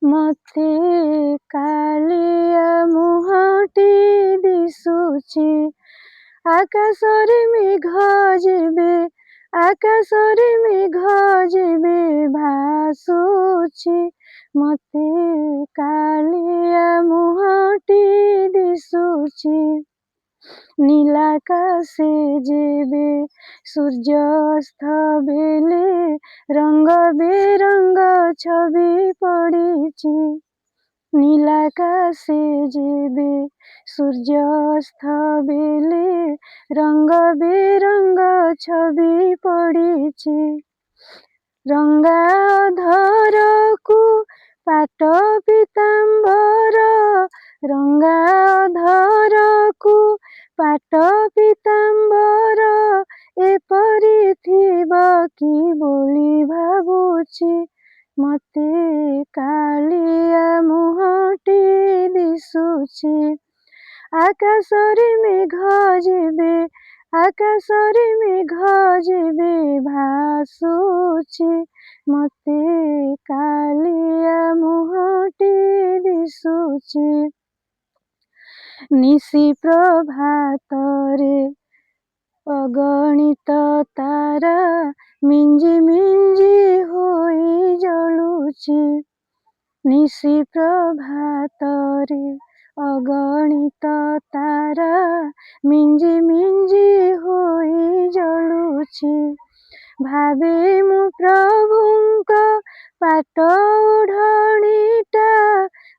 ମତେ କାଳିଆ ମୁହଁଟି ଦିଶୁଛି। ଆକାଶରେ ମେଘ ଯେବେ, ଆକାଶରେ ମେଘ ଯେବେ ଭାସୁଛି, ମତେ କାଳିଆ ମୁହଁଟି ଦିଶୁଛି। নীলাকাশে যেবে সূর্যাস্ত বেলে রঙ্গ বেরঙ্গ ছবি পড়িছি। নীলাকাশে যেবে সূর্যাস্ত বেলে রঙ্গ বেরঙ্গ ছবি পড়িছি। ରଙ୍ଗା ଅଧରକୁ ପାଟ ପୀତାମ୍ବର, ରଙ୍ଗା ଅଧରକୁ ପାଟ ପୀତାମ୍ବର, ଏପରି ଥିବ କି ବୋଲି ଭାବୁଛି, ମତେ କାଳିଆ ମୁହଁଟି ଦିଶୁଛି। ଆକାଶରେ ମେଘ ଯେବେ, ଆକାଶରେ ମେଘ ଯେବେ ଭାସୁଛି, ମତେ କାଳିଆ ମୁହଁଟି ଦିଶୁଛି। ନିଶି ପ୍ରଭାତରେ ଅଗଣିତ ତାରା ମିଞ୍ଜି ମିଞ୍ଜି ହୋଇ ଜଳୁଛି। ନିଶି ପ୍ରଭାତରେ ଅଗଣିତ ତାରା ମିଞ୍ଜି ମିଞ୍ଜି ହୋଇ ଜଳୁଛି। ଭାବେ ମୁଁ ପ୍ରଭୁଙ୍କ ପାଟ ଓଢ଼ଣୀଟା,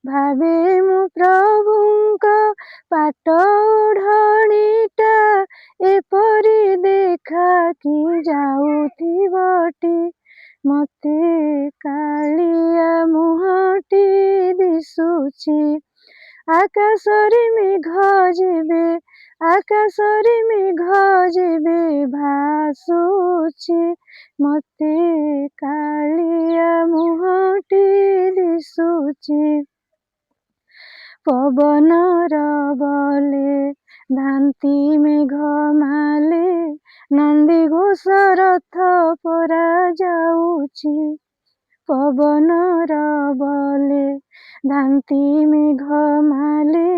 ଭାବେ ମୁଁ ପ୍ରଭୁଙ୍କ ପାଟ ଓଢ଼ଣୀଟା, ଏପରି ଦେଖା କି ଯାଉଥିବଟି, ମତେ କାଳିଆ ମୁହଁଟି ଦିଶୁଛି। ଆକାଶରେ ମେଘ ଯେବେ, ଆକାଶରେ ମେଘ ଯେବେ ଭାସୁଛି, ମତେ କାଳିଆ ମୁହଁଟି ଦିଶୁଛି। ପବନର ବଲେ ଧାନ୍ତି ମେଘ ମାଲେ, ନନ୍ଦିଘୋଷ ରଥ ପରା ଯାଉଛି। ପବନର ବଲେ ଧାନ୍ତି ମେଘ ମାଲେ,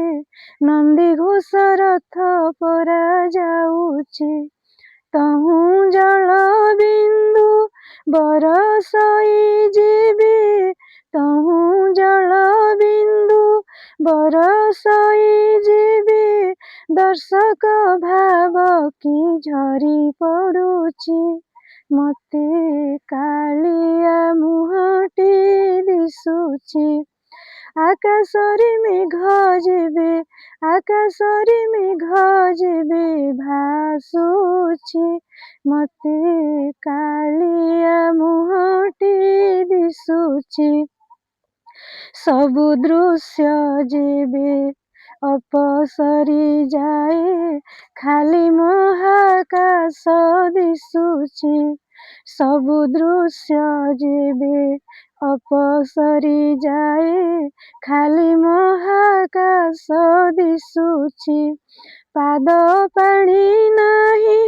ନନ୍ଦିଘୋଷ ରଥ ପରା ଯାଉଛି। ତହୁଁ ଜଳ ବିନ୍ଦୁ ବରଷଇ ଯେବେ, ତହୁଁ ଜଳ ବିନ୍ଦୁ ବରଷଇ ଯେବେ, ଦର୍ଶକ ଭାବ କି ଝରି ପଡ଼ୁଛି, ମତେ କାଳିଆ ମୁହଁଟି ଦିଶୁଛି। ଆକାଶରେ ମେଘ ଯେବେ, ଆକାଶରେ ମେଘ ଯେବେ ଭାସୁଛି, ମତେ କାଳିଆ ମୁହଁଟି ଦିଶୁଛି। ସବୁ ଦୃଶ୍ୟ ଯେବେ ଅପସରି ଯାଏ, ଖାଲି ମହାକାଶ ଦିଶୁଛି। ସବୁ ଦୃଶ୍ୟ ଯେବେ ଅପସରି ଯାଏ, ଖାଲି ମହାକାଶ ଦିଶୁଛି। ପାଦ ପାଣି ନାହିଁ,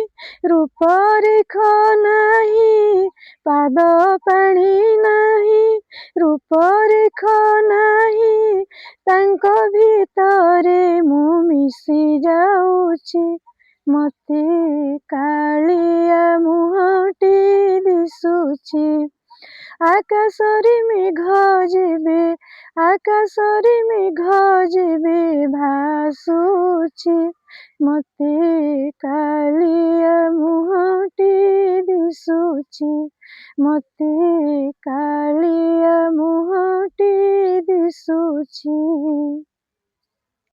ରୂପରେଖ ନାହିଁ, ପାଦ ପାଣି ନାହିଁ, ରୂପରେଖ ନାହିଁ, ତାଙ୍କ ଭିତରେ ମୁଁ ମିଶି ଯାଉଛି, ମତେ କାଳିଆ ମୁହଁଟି ଦିଶୁଛି। ଆକାଶରେ ମେଘ ଯେବେ, ଆକାଶରେ ମେଘ ଯେବେ ଭାସୁଛି, ମତେ କାଳିଆ ମୁହଁଟି ଦିଶୁଛି, ମତେ କାଳିଆ ମୁହଁଟି ଦିଶୁଛି।